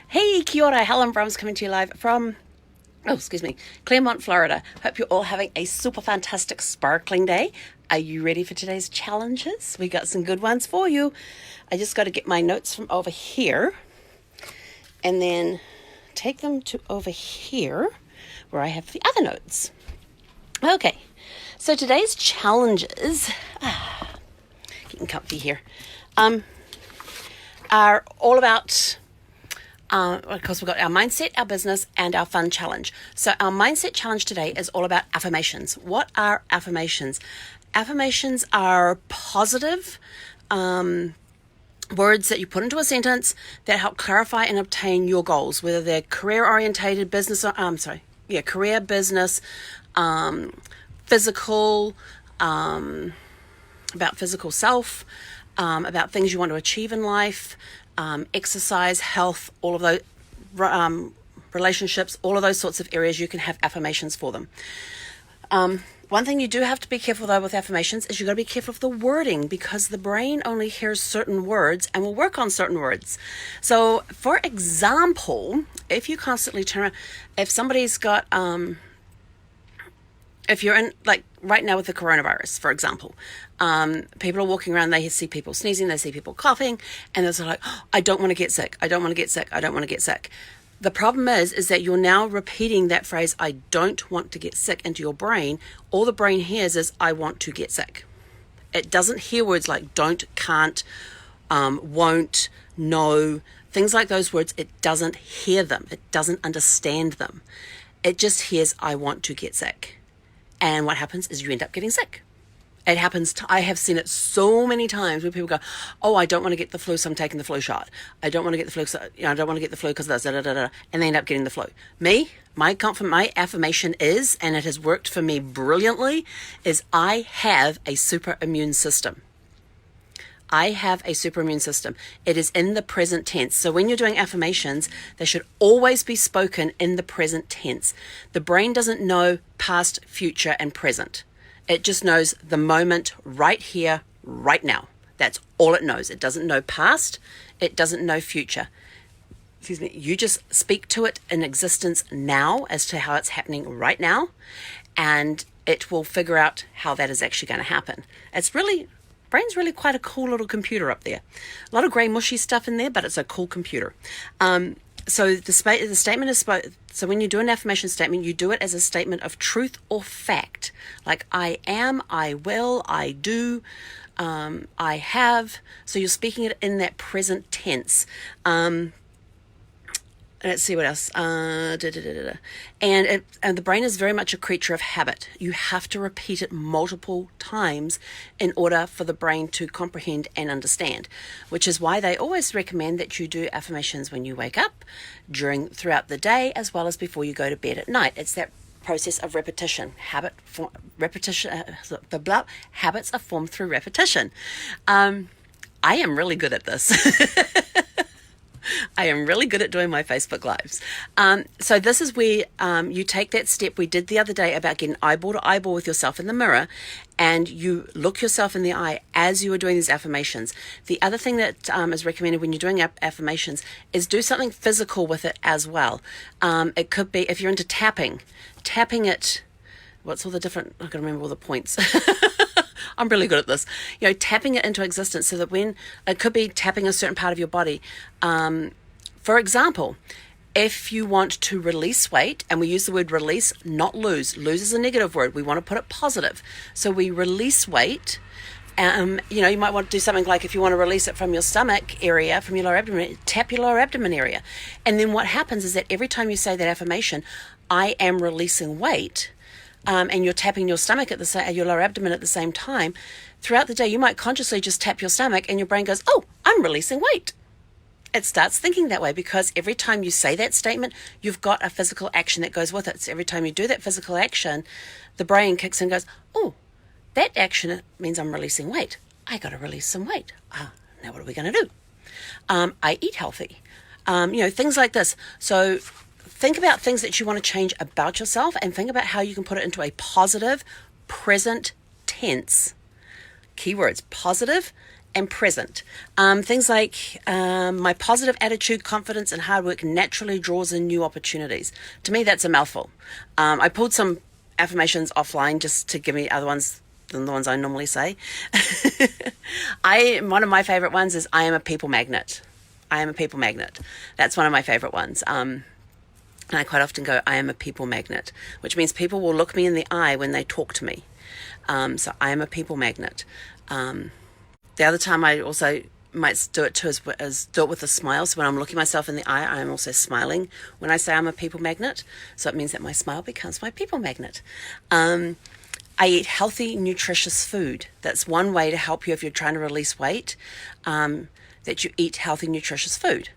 Hey, kia ora, Helen Brahms coming to you live from, Claremont, Florida. Hope you're all having a super fantastic sparkling day. Are you ready for today's challenges? We got some good ones for you. I just got to get my notes from over here and then take them to over here where I have the other notes. Okay, so today's challenges, getting comfy here, are all about, of course, we've got our mindset, our business, and our fun challenge. So our mindset challenge today is all about affirmations. What are affirmations? Affirmations are positive words that you put into a sentence that help clarify and obtain your goals, whether they're career-orientated, career, business, physical, about physical self, about things you want to achieve in life, exercise, health, all of those, relationships, all of those sorts of areas. You can have affirmations for them. One thing you do have to be careful though with affirmations is you've got to be careful of the wording, because the brain only hears certain words and will work on certain words. So for example, if you constantly turn around, if somebody's got, if you're in, like right now with the coronavirus, for example, people are walking around, they see people sneezing, they see people coughing, and they're sort of like, oh, I don't want to get sick, I don't want to get sick, I don't want to get sick. The problem is that you're now repeating that phrase, I don't want to get sick, into your brain. All the brain hears is, I want to get sick. It doesn't hear words like don't, can't, won't, no, things like those words. It doesn't hear them. It doesn't understand them. It just hears, I want to get sick. And what happens is you end up getting sick. It happens. I have seen it so many times where people go, "Oh, I don't want to get the flu, so I'm taking the flu shot. I don't want to get the flu, so, I don't want to get the flu because of this, and they end up getting the flu." Me, my affirmation is, and it has worked for me brilliantly, is I have a super immune system. I have a super immune system. It is in the present tense. So when you're doing affirmations, they should always be spoken in the present tense. The brain doesn't know past, future, and present. It just knows the moment right here, right now. That's all it knows. It doesn't know past. It doesn't know future. Excuse me. You just speak to it in existence now as to how it's happening right now, and it will figure out how that is actually going to happen. Brain's really quite a cool little computer up there. A lot of grey mushy stuff in there, but it's a cool computer. So the statement is, so when you do an affirmation statement, you do it as a statement of truth or fact. Like I am, I will, I do, I have. So you're speaking it in that present tense. Let's see what else. And the brain is very much a creature of habit. You have to repeat it multiple times in order for the brain to comprehend and understand, which is why they always recommend that you do affirmations when you wake up, throughout the day, as well as before you go to bed at night. It's that process of repetition. Habits are formed through repetition. I am really good at this. I am really good at doing my Facebook Lives. So this is where you take that step we did the other day about getting eyeball to eyeball with yourself in the mirror, and you look yourself in the eye as you are doing these affirmations. The other thing that is recommended when you're doing affirmations is do something physical with it as well. It could be, if you're into tapping it, what's all the different, I can remember all the points. I'm really good at this. Tapping it into existence, so that when it could be tapping a certain part of your body. For example, if you want to release weight, and we use the word release, not lose. Lose is a negative word. We want to put it positive. So we release weight. You might want to do something like, if you want to release it from your stomach area, from your lower abdomen, tap your lower abdomen area. And then what happens is that every time you say that affirmation, I am releasing weight, and you're tapping your stomach your lower abdomen at the same time, throughout the day you might consciously just tap your stomach, and your brain goes, oh, I'm releasing weight. It starts thinking that way, because every time you say that statement, you've got a physical action that goes with it. So every time you do that physical action, the brain kicks in and goes, oh, that action means I'm releasing weight. I got to release some weight. Now what are we going to do? I eat healthy. Things like this. So think about things that you want to change about yourself, and think about how you can put it into a positive present tense. Keywords: positive and present. Things like my positive attitude, confidence, and hard work naturally draws in new opportunities. To me, that's a mouthful. I pulled some affirmations offline just to give me other ones than the ones I normally say. One of my favorite ones is I am a people magnet. I am a people magnet. That's one of my favorite ones. And I quite often go, I am a people magnet, which means people will look me in the eye when they talk to me. So I am a people magnet. The other time I also might do it too is do it with a smile. So when I'm looking myself in the eye, I am also smiling when I say I'm a people magnet. So it means that my smile becomes my people magnet. I eat healthy, nutritious food. That's one way to help you if you're trying to release weight, that you eat healthy, nutritious food.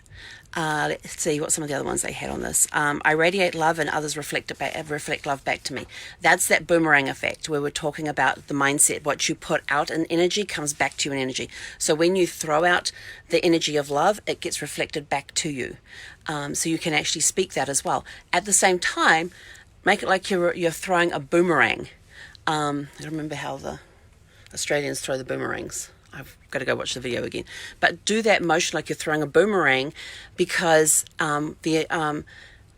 Let's see what some of the other ones they had on this. I radiate love and others reflect love back to me. That's that boomerang effect where we're talking about the mindset. What you put out in energy comes back to you in energy. So when you throw out the energy of love, it gets reflected back to you. So you can actually speak that as well. At the same time, make it like you're throwing a boomerang. I don't remember how the Australians throw the boomerangs. I've got to go watch the video again. But do that motion like you're throwing a boomerang, because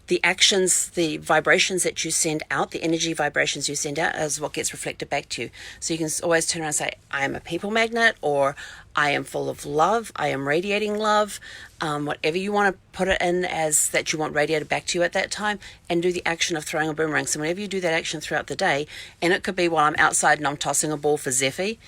the actions, the vibrations that you send out, the energy vibrations you send out is what gets reflected back to you. So you can always turn around and say, I am a people magnet, or I am full of love, I am radiating love, whatever you want to put it in as that you want radiated back to you at that time, and do the action of throwing a boomerang. So whenever you do that action throughout the day, and it could be while I'm outside and I'm tossing a ball for Zephy,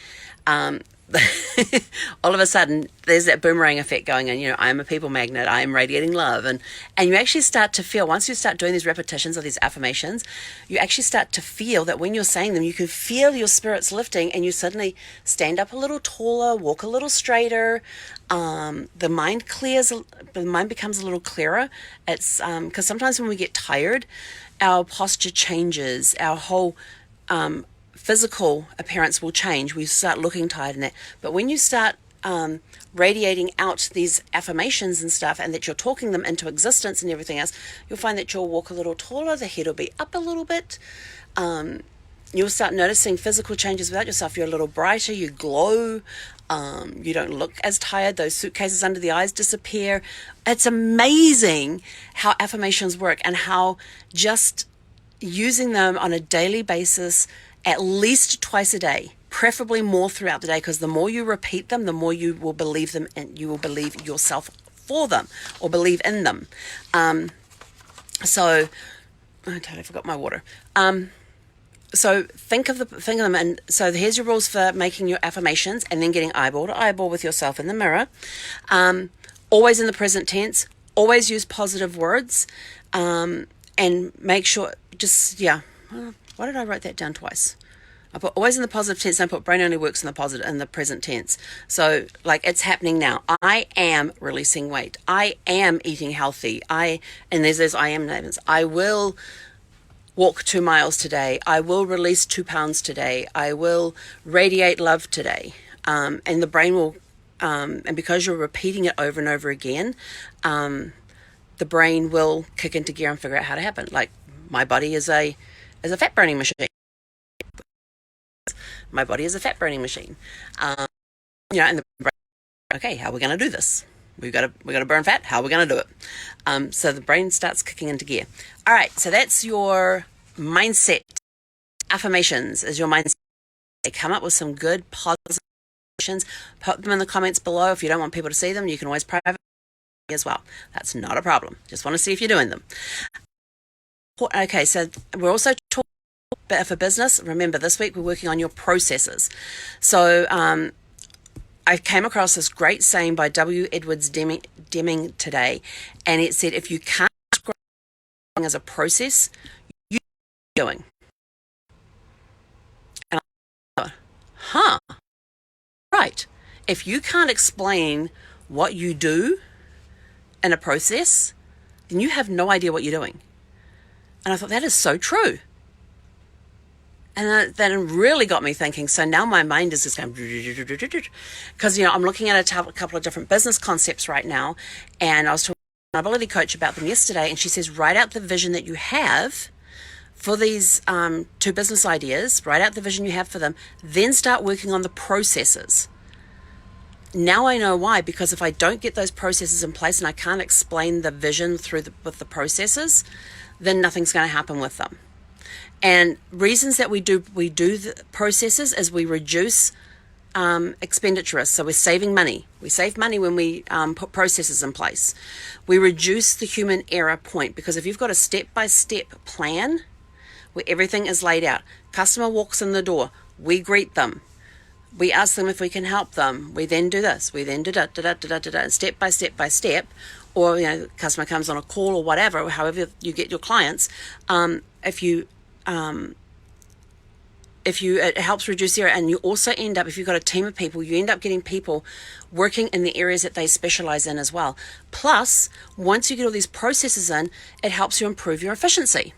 all of a sudden there's that boomerang effect going on. I am a people magnet, I am radiating love, and you actually start to feel, once you start doing these repetitions of these affirmations, you actually start to feel that when you're saying them, you can feel your spirits lifting, and you suddenly stand up a little taller, walk a little straighter. The mind becomes a little clearer. It's because sometimes when we get tired, our posture changes, our whole physical appearance will change. We start looking tired in that. But when you start radiating out these affirmations and stuff, and that you're talking them into existence and everything else, you'll find that you'll walk a little taller, the head will be up a little bit. You'll start noticing physical changes without yourself. You're a little brighter, you glow, you don't look as tired, those suitcases under the eyes disappear. It's amazing how affirmations work, and how just using them on a daily basis, at least twice a day, preferably more throughout the day, because the more you repeat them, the more you will believe them, and you will believe yourself for them, or believe in them. So I totally forgot my water. So think of them, and so here's your rules for making your affirmations, and then getting eyeball to eyeball with yourself in the mirror. Always in the present tense. Always use positive words, and make sure. Why did I write that down twice? I put always in the positive tense, and I put brain only works in the present tense. So like it's happening now. I am releasing weight. I am eating healthy. And there's I am statements. I will walk 2 miles today. I will release 2 pounds today. I will radiate love today. And the brain will, and because you're repeating it over and over again, the brain will kick into gear and figure out how to happen. Like my body is a fat burning machine. My body is a fat burning machine. And the brain, okay, how are we going to do this? We've got to burn fat. How are we going to do it? So the brain starts kicking into gear. All right, so that's your mindset. Affirmations is your mindset. Come up with some good positive affirmations. Put them in the comments below. If you don't want people to see them, you can always private as well. That's not a problem. Just want to see if you're doing them. Okay, so we're also talking about for business. Remember, this week we're working on your processes. So I came across this great saying by W. Edwards Deming today, and it said, if you can't describe as a process, you're doing. And I thought, right. If you can't explain what you do in a process, then you have no idea what you're doing. And I thought, that is so true. And that really got me thinking. So now my mind is just going, because, I'm looking at a couple of different business concepts right now. And I was talking to an ability coach about them yesterday. And she says, write out the vision that you have for these 2 business ideas. Write out the vision you have for them. Then start working on the processes. Now I know why, because if I don't get those processes in place and I can't explain the vision with the processes, then nothing's going to happen with them. And reasons that we do the processes is we reduce expenditure risk. So we're saving money. We save money when we put processes in place. We reduce the human error point, because if you've got a step-by-step plan where everything is laid out, customer walks in the door, we greet them, we ask them if we can help them, we then do this, we then do that, step by step by step, or the customer comes on a call or whatever, or however you get your clients. It helps reduce error, and you also end up, if you've got a team of people, you end up getting people working in the areas that they specialize in as well. Plus, once you get all these processes in, it helps you improve your efficiency.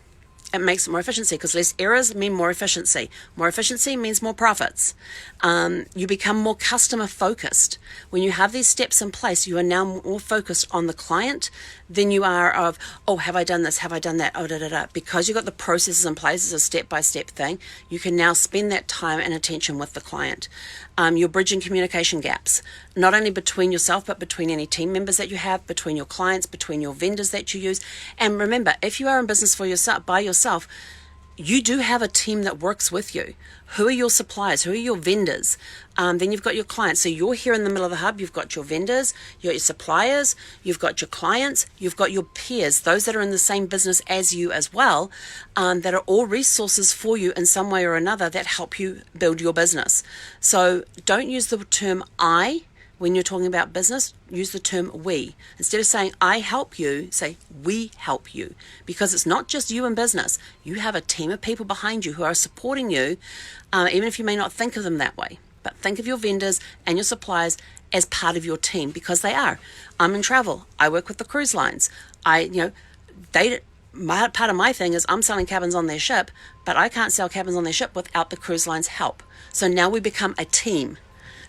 It makes it more efficiency, because less errors mean more efficiency. More efficiency means more profits. You become more customer focused. When you have these steps in place, you are now more focused on the client than you are of, oh, have I done this? Have I done that? Oh, Because you've got the processes in place as a step-by-step thing, you can now spend that time and attention with the client. You're bridging communication gaps, not only between yourself, but between any team members that you have, between your clients, between your vendors that you use. And remember, if you are in business for yourself, by yourself, you do have a team that works with you. Who are your suppliers? Who are your vendors? Then you've got your clients. So you're here in the middle of the hub. You've got your vendors, you've got your suppliers, you've got your clients, you've got your peers, those that are in the same business as you as well, that are all resources for you in some way or another that help you build your business. So don't use the term I when you're talking about business. Use the term we. Instead of saying I help you, say we help you, because it's not just you in business. You have a team of people behind you who are supporting you, even if you may not think of them that way. But think of your vendors and your suppliers as part of your team, because they are. I'm in travel. I work with the cruise lines. Part of my thing is I'm selling cabins on their ship, but I can't sell cabins on their ship without the cruise line's help. So now we become a team.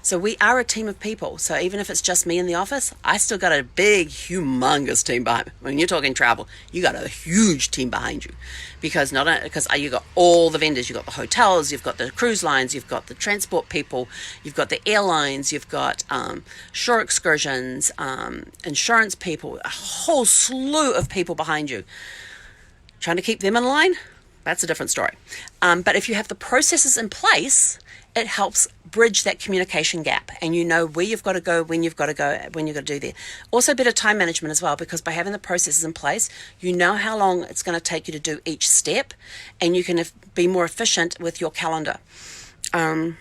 So we are a team of people. So even if it's just me in the office, I still got a big, humongous team behind me. When you're talking travel, you got a huge team behind you, because you got all the vendors, you've got the hotels, you've got the cruise lines, you've got the transport people, you've got the airlines, you've got shore excursions, insurance people, a whole slew of people behind you. Trying to keep them in line, that's a different story. But if you have the processes in place, it helps bridge that communication gap, and you know where you've got to go, when you've got to go, when you've got to do there. Also, better time management as well, because by having the processes in place, you know how long it's going to take you to do each step, and you can be more efficient with your calendar and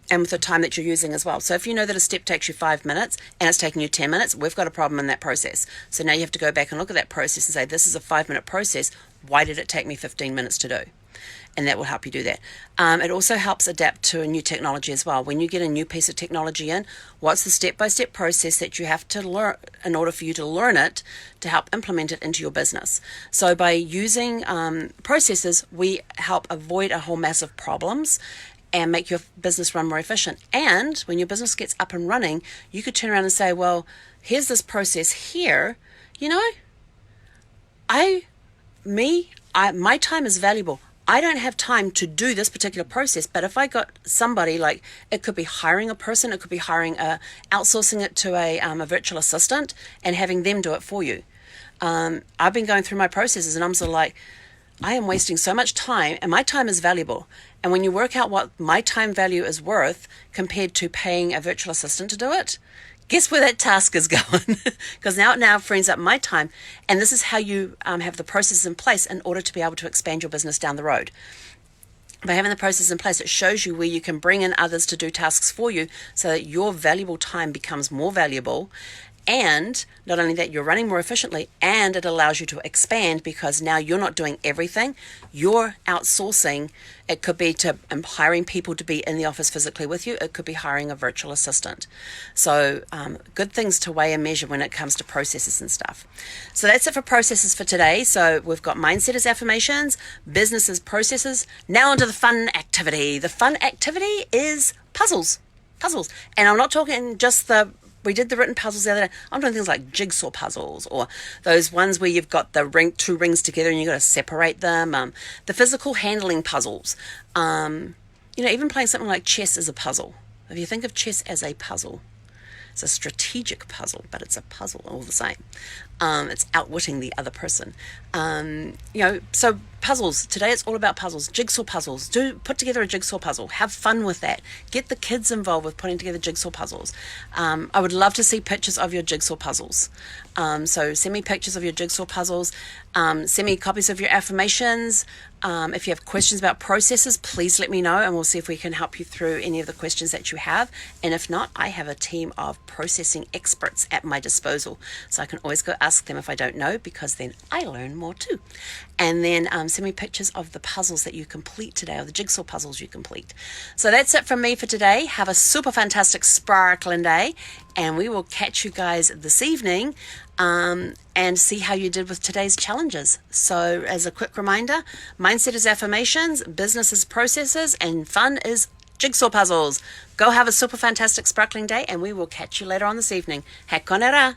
with the time that you're using as well. So if you know that a step takes you 5 minutes and it's taking you 10 minutes, we've got a problem in that process. So now you have to go back and look at that process and say, this is a 5-minute process. Why did it take me 15 minutes to do? And that will help you do that. It also helps adapt to a new technology as well. When you get a new piece of technology in, what's the step-by-step process that you have to learn in order for you to learn it to help implement it into your business? So by using processes, we help avoid a whole mass of problems and make your business run more efficient. And when your business gets up and running, you could turn around and say, well, here's this process here. My time is valuable. I don't have time to do this particular process, but if I got somebody, like, it could be hiring a person, it could be outsourcing it to a virtual assistant and having them do it for you. I've been going through my processes and I'm sort of like, I am wasting so much time, and my time is valuable. And when you work out what my time value is worth compared to paying a virtual assistant to do it, guess where that task is going? Because now it now frees up my time. And this is how you have the processes in place in order to be able to expand your business down the road. By having the process in place, it shows you where you can bring in others to do tasks for you so that your valuable time becomes more valuable. And not only that, you're running more efficiently, and it allows you to expand, because now you're not doing everything. You're outsourcing. It could be to hiring people to be in the office physically with you. It could be hiring a virtual assistant. So good things to weigh and measure when it comes to processes and stuff. So that's it for processes for today. So we've got mindset as affirmations, business as processes. Now onto the fun activity. The fun activity is puzzles. And I'm not talking just we did the written puzzles the other day. I'm doing things like jigsaw puzzles, or those ones where you've got two rings together and you've got to separate them. The physical handling puzzles. Even playing something like chess is a puzzle. If you think of chess as a puzzle. It's a strategic puzzle, but it's a puzzle all the same. It's outwitting the other person. So puzzles. Today it's all about puzzles. Jigsaw puzzles. Put together a jigsaw puzzle. Have fun with that. Get the kids involved with putting together jigsaw puzzles. I would love to see pictures of your jigsaw puzzles. So send me pictures of your jigsaw puzzles. Send me copies of your affirmations. If you have questions about processes, please let me know, and we'll see if we can help you through any of the questions that you have. And if not, I have a team of processing experts at my disposal, so I can always go ask them if I don't know, because then I learn more too. And then send me pictures of the puzzles that you complete today, or the jigsaw puzzles you complete. So that's it from me for today. Have a super fantastic sparkling day, and we will catch you guys this evening and see how you did with today's challenges. So as a quick reminder, mindset is affirmations, business is processes, and fun is jigsaw puzzles. Go have a super fantastic sparkling day, and we will catch you later on this evening. He konera!